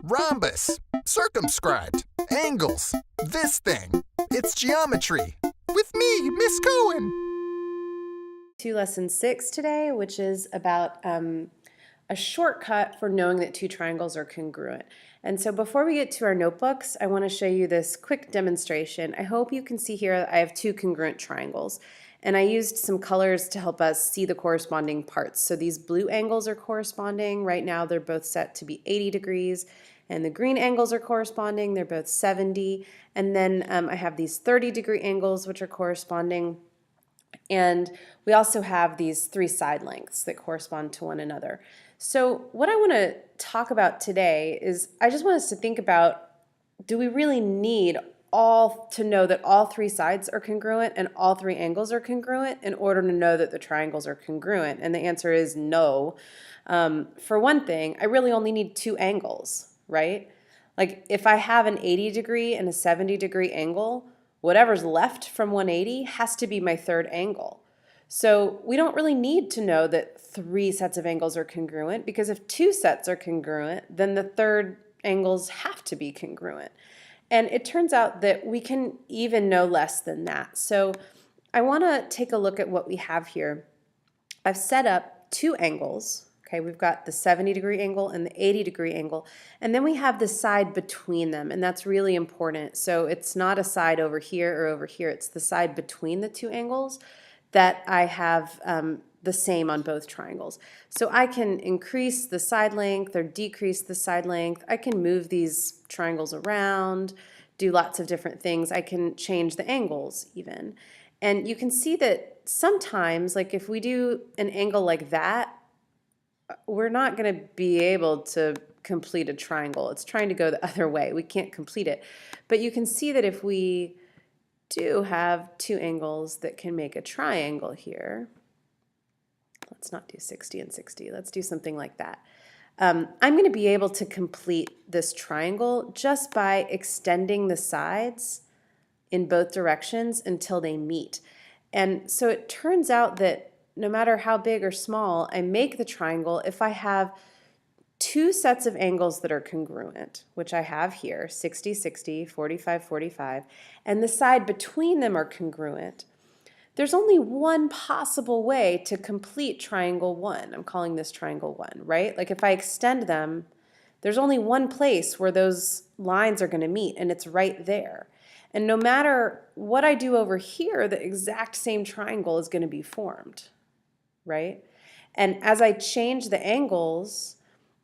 rhombus, circumscribed, angles, this thing. It's geometry. With me, Miss Cohen. To lesson 6 today, which is about a shortcut for knowing that two triangles are congruent. And so before we get to our notebooks, I want to show you this quick demonstration. I hope you can see here I have two congruent triangles. And I used some colors to help us see the corresponding parts. So these blue angles are corresponding. Right now they're both set to be 80 degrees. And the green angles are corresponding. They're both 70. And then I have these 30-degree angles which are corresponding. And we also have these three side lengths that correspond to one another. So what I want to talk about today is I just want us to think about, do we really need to know that all three sides are congruent and all three angles are congruent in order to know that the triangles are congruent? And the answer is no. For one thing, I really only need two angles, right? Like if I have an 80-degree and a 70-degree angle, whatever's left from 180 has to be my third angle. So we don't really need to know that three sets of angles are congruent, because if two sets are congruent, then the third angles have to be congruent. And it turns out that we can even know less than that. So I want to take a look at what we have here. I've set up two angles. Okay, we've got the 70-degree angle and the 80-degree angle, and then we have the side between them, and that's really important. So it's not a side over here or over here, it's the side between the two angles that I have the same on both triangles. So I can increase the side length or decrease the side length. I can move these triangles around, do lots of different things. I can change the angles even. And you can see that sometimes, like if we do an angle like that, we're not going to be able to complete a triangle. It's trying to go the other way. We can't complete it. But you can see that if we do have two angles that can make a triangle here, let's not do 60 and 60. Let's do something like that. I'm going to be able to complete this triangle just by extending the sides in both directions until they meet. And so it turns out that no matter how big or small I make the triangle, if I have two sets of angles that are congruent, which I have here, 60, 60, 45, 45, and the side between them are congruent, there's only one possible way to complete triangle 1. I'm calling this triangle 1, right? Like if I extend them, there's only one place where those lines are going to meet, and it's right there. And no matter what I do over here, the exact same triangle is going to be formed, right? And as I change the angles,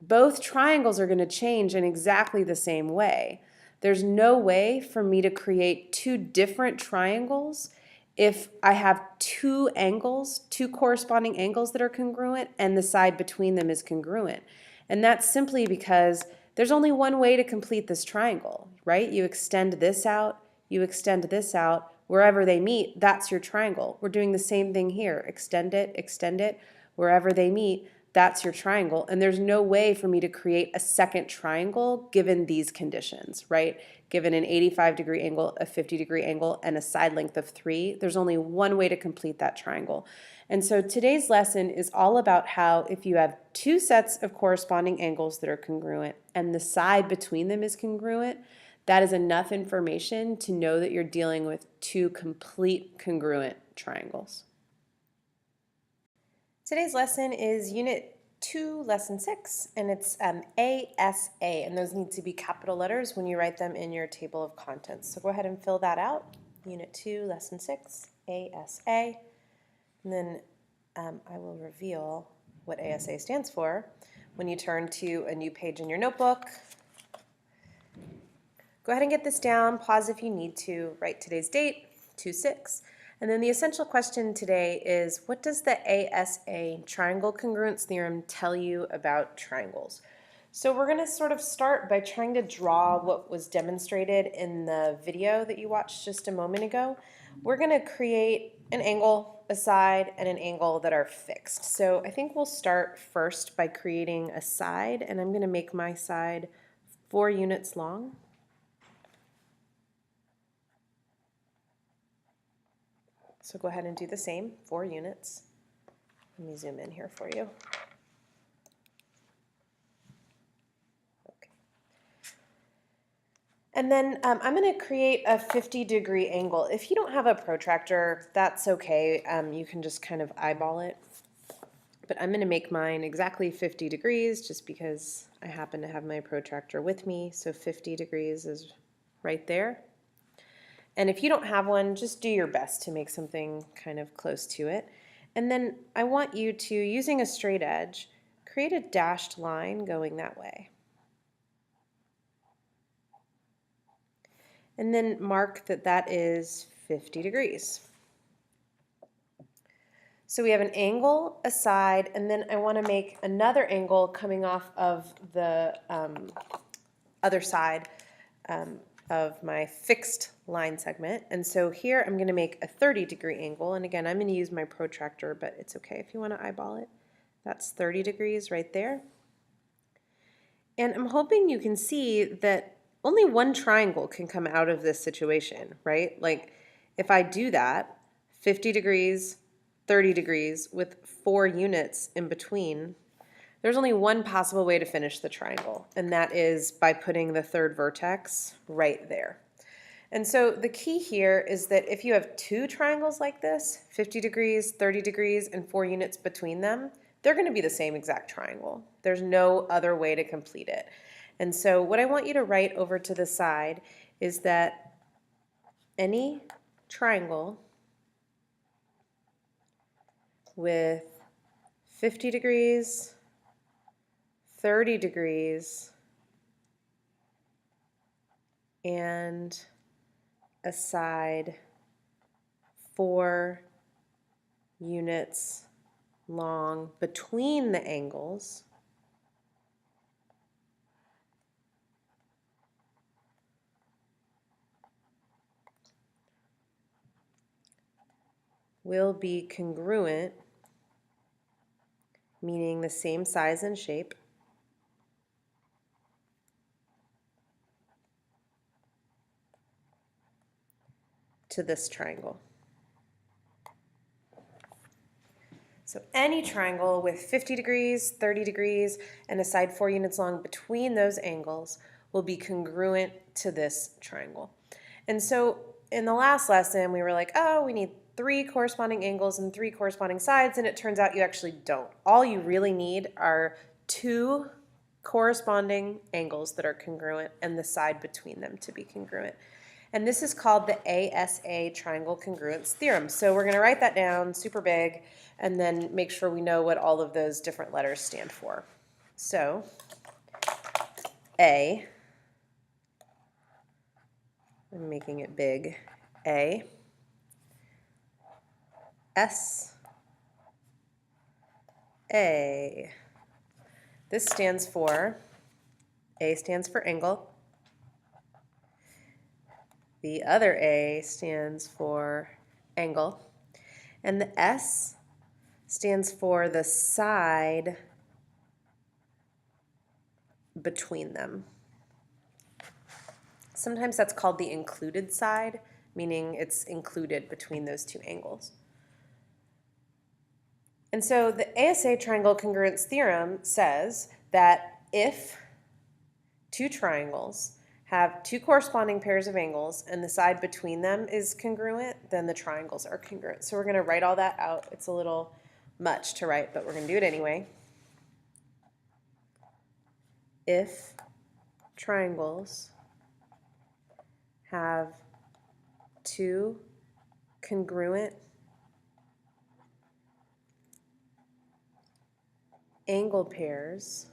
both triangles are going to change in exactly the same way. There's no way for me to create two different triangles if I have two angles, two corresponding angles that are congruent, and the side between them is congruent. And that's simply because there's only one way to complete this triangle, right? You extend this out, you extend this out, wherever they meet, that's your triangle. We're doing the same thing here. Extend it, wherever they meet, that's your triangle. And there's no way for me to create a second triangle given these conditions, right? Given an 85-degree angle, a 50-degree angle, and a side length of 3, there's only one way to complete that triangle. And so today's lesson is all about how if you have two sets of corresponding angles that are congruent and the side between them is congruent, that is enough information to know that you're dealing with two complete congruent triangles. Today's lesson is Unit 2, Lesson 6, and it's ASA, and those need to be capital letters when you write them in your table of contents. So go ahead and fill that out. Unit 2, Lesson 6, ASA, and then I will reveal what ASA stands for when you turn to a new page in your notebook. Go ahead and get this down, pause if you need to, write today's date, 2/6. And then the essential question today is, what does the ASA Triangle Congruence Theorem tell you about triangles? So we're going to sort of start by trying to draw what was demonstrated in the video that you watched just a moment ago. We're going to create an angle, a side, and an angle that are fixed. So I think we'll start first by creating a side, and I'm going to make my side 4 units long. So go ahead and do the same, 4 units. Let me zoom in here for you. Okay. And then I'm going to create a 50-degree angle. If you don't have a protractor, that's okay. You can just kind of eyeball it. But I'm going to make mine exactly 50 degrees just because I happen to have my protractor with me. So 50 degrees is right there. And if you don't have one, just do your best to make something kind of close to it. And then I want you to, using a straight edge, create a dashed line going that way. And then mark that that is 50 degrees. So we have an angle, a side, and then I want to make another angle coming off of the other side of my fixed line segment. And so here I'm going to make a 30-degree angle. And again, I'm going to use my protractor, but it's okay if you want to eyeball it. That's 30 degrees right there. And I'm hoping you can see that only one triangle can come out of this situation, right? Like if I do that, 50 degrees, 30 degrees with 4 units in between, there's only one possible way to finish the triangle, and that is by putting the third vertex right there. And so the key here is that if you have 2 triangles like this, 50 degrees, 30 degrees, and 4 units between them, they're going to be the same exact triangle. There's no other way to complete it. And so what I want you to write over to the side is that any triangle with 50 degrees, 30 degrees, and a side 4 units long between the angles will be congruent, meaning the same size and shape, to this triangle. So any triangle with 50 degrees, 30 degrees, and a side 4 units long between those angles will be congruent to this triangle. And so in the last lesson, we were like, oh, we need 3 corresponding angles and 3 corresponding sides, and it turns out you actually don't. All you really need are 2 corresponding angles that are congruent and the side between them to be congruent. And this is called the ASA Triangle Congruence theorem. So we're going to write that down super big and then make sure we know what all of those different letters stand for. So A, I'm making it big, A, S, A. This stands for, A stands for angle. The other A stands for angle. And the S stands for the side between them. Sometimes that's called the included side, meaning it's included between those 2 angles. And so the ASA Triangle Congruence theorem says that if 2 triangles have 2 corresponding pairs of angles and the side between them is congruent, then the triangles are congruent. So we're going to write all that out. It's a little much to write, but we're going to do it anyway. If triangles have 2 congruent angle pairs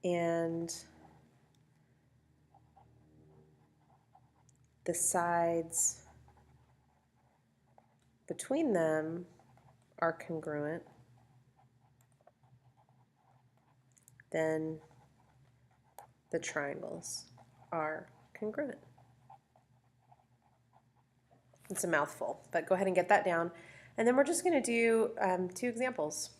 and the sides between them are congruent, then the triangles are congruent. It's a mouthful, but go ahead and get that down. And then we're just going to do 2 examples.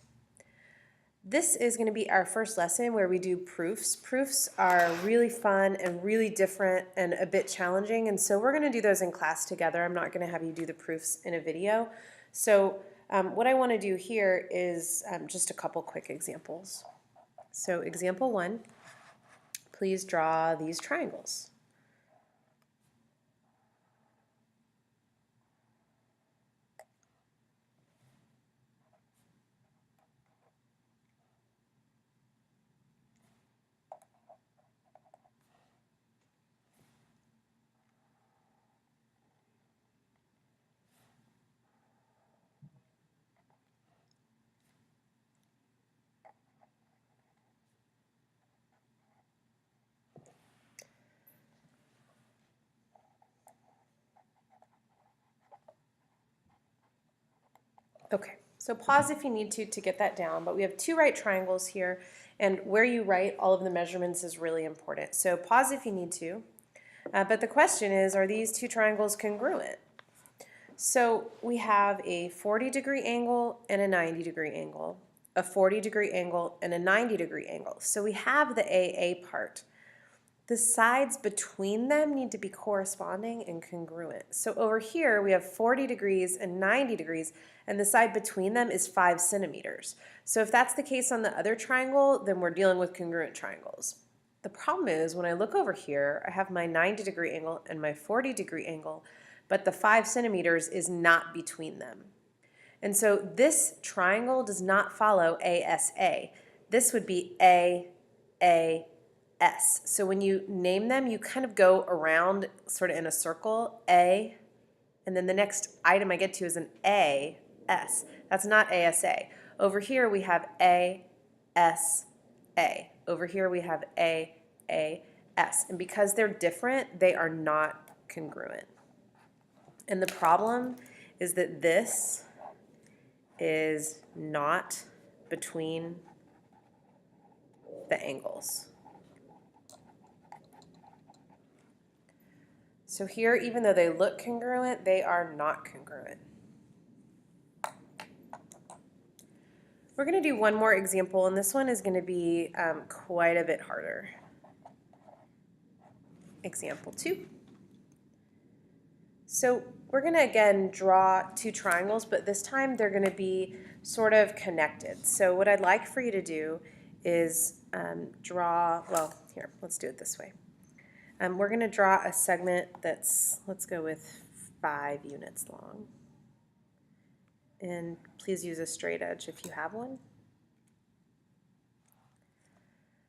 This is going to be our first lesson where we do proofs. Proofs are really fun and really different and a bit challenging, and so we're going to do those in class together. I'm not going to have you do the proofs in a video. So what I want to do here is just a couple quick examples. So example 1, please draw these triangles. Okay, so pause if you need to get that down, but we have two right triangles here, and where you write all of the measurements is really important. So pause if you need to. But the question is, are these two triangles congruent? So we have a 40-degree angle and a 90-degree angle, a 40-degree angle and a 90-degree angle. So we have the AA part. The sides between them need to be corresponding and congruent. So over here we have 40 degrees and 90 degrees, and the side between them is 5 centimeters. So if that's the case on the other triangle, then we're dealing with congruent triangles. The problem is when I look over here, I have my 90-degree angle and my 40-degree angle, but the 5 centimeters is not between them. And so this triangle does not follow ASA. This would be AAS. So when you name them, you kind of go around sort of in a circle, A, and then the next item I get to is an AS. That's not ASA. Over here we have ASA. Over here we have AAS. And because they're different, they are not congruent. And the problem is that this is not between the angles. So here, even though they look congruent, they are not congruent. We're going to do one more example, and this one is going to be quite a bit harder. Example 2. So we're going to again draw two triangles, but this time they're going to be sort of connected. So what I'd like for you to do is draw, well, here, let's do it this way. We're going to draw a segment that's, let's go with 5 units long. And please use a straight edge if you have one.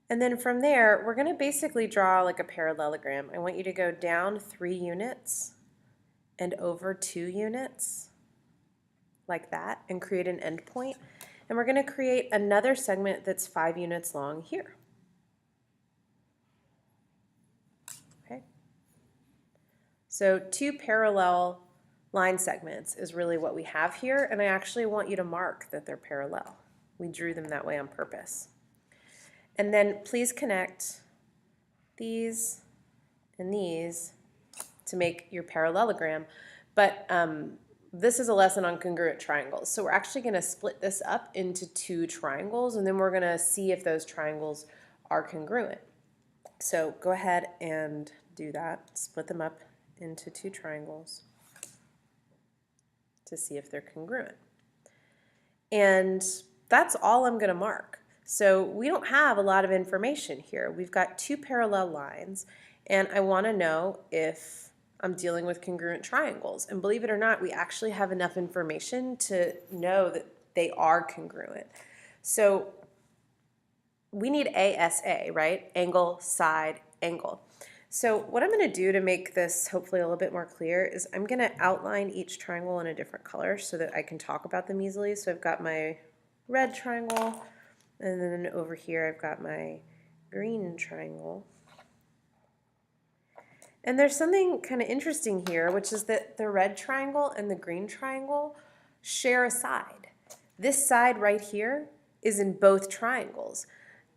And then from there, we're going to basically draw like a parallelogram. I want you to go down 3 units and over 2 units, like that, and create an endpoint. And we're going to create another segment that's 5 units long here. So 2 parallel line segments is really what we have here, and I actually want you to mark that they're parallel. We drew them that way on purpose. And then please connect these and these to make your parallelogram. But this is a lesson on congruent triangles. So we're actually going to split this up into 2 triangles, and then we're going to see if those triangles are congruent. So go ahead and do that. Split them up into 2 triangles to see if they're congruent. And that's all I'm going to mark. So we don't have a lot of information here. We've got 2 parallel lines, and I want to know if I'm dealing with congruent triangles. And believe it or not, we actually have enough information to know that they are congruent. So we need ASA, right? Angle, side, angle. So what I'm going to do to make this hopefully a little bit more clear is I'm going to outline each triangle in a different color so that I can talk about them easily. So I've got my red triangle, and then over here I've got my green triangle. And there's something kind of interesting here, which is that the red triangle and the green triangle share a side. This side right here is in both triangles.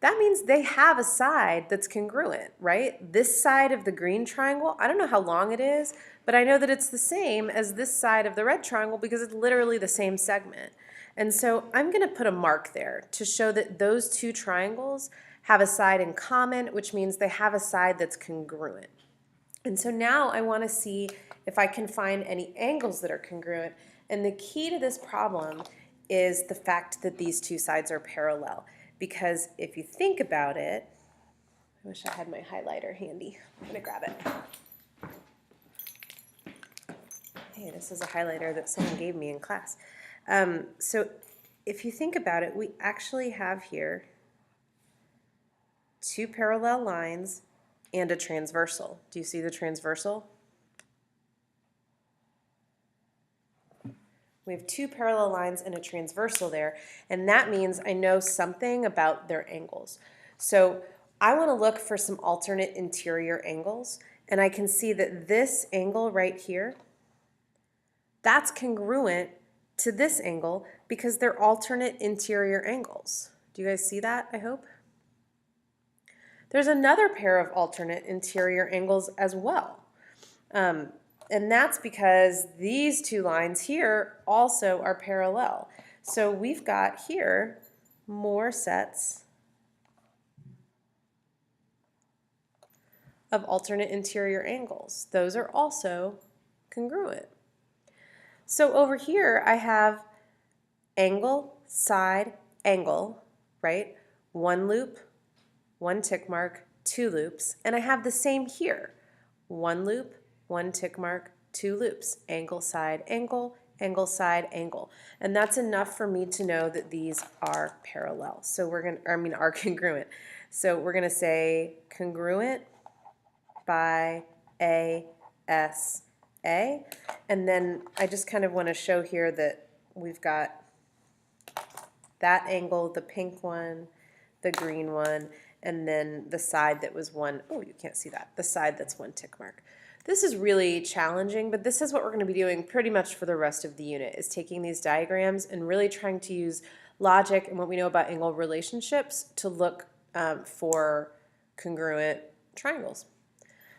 That means they have a side that's congruent, right? This side of the green triangle, I don't know how long it is, but I know that it's the same as this side of the red triangle because it's literally the same segment. And so I'm going to put a mark there to show that those 2 triangles have a side in common, which means they have a side that's congruent. And so now I want to see if I can find any angles that are congruent. And the key to this problem is the fact that these 2 sides are parallel. Because if you think about it, I wish I had my highlighter handy. I'm going to grab it. Hey, this is a highlighter that someone gave me in class. So if you think about it, we actually have here two parallel lines and a transversal. Do you see the transversal? We have two parallel lines and a transversal there, and that means I know something about their angles. So I want to look for some alternate interior angles, and I can see that this angle right here, that's congruent to this angle because they're alternate interior angles. Do you guys see that, I hope? There's another pair of alternate interior angles as well. And that's because these two lines here also are parallel. So we've got here more sets of alternate interior angles. Those are also congruent. So over here I have angle, side, angle, right? One loop, one tick mark, two loops, and I have the same here. One loop, one tick mark, two loops, angle, side, angle, angle, side, angle. And that's enough for me to know that these are parallel. So we're going to, are congruent. So we're going to say congruent by ASA. And then I just kind of want to show here that we've got that angle, the pink one, the green one, and then the side that was one, oh, you can't see that, the side that's one tick mark. This is really challenging, but this is what we're going to be doing pretty much for the rest of the unit, is taking these diagrams and really trying to use logic and what we know about angle relationships to look for congruent triangles.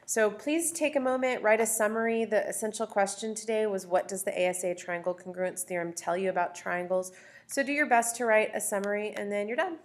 So please take a moment, write a summary. The essential question today was, what does the ASA Triangle Congruence Theorem tell you about triangles? So do your best to write a summary, and then you're done.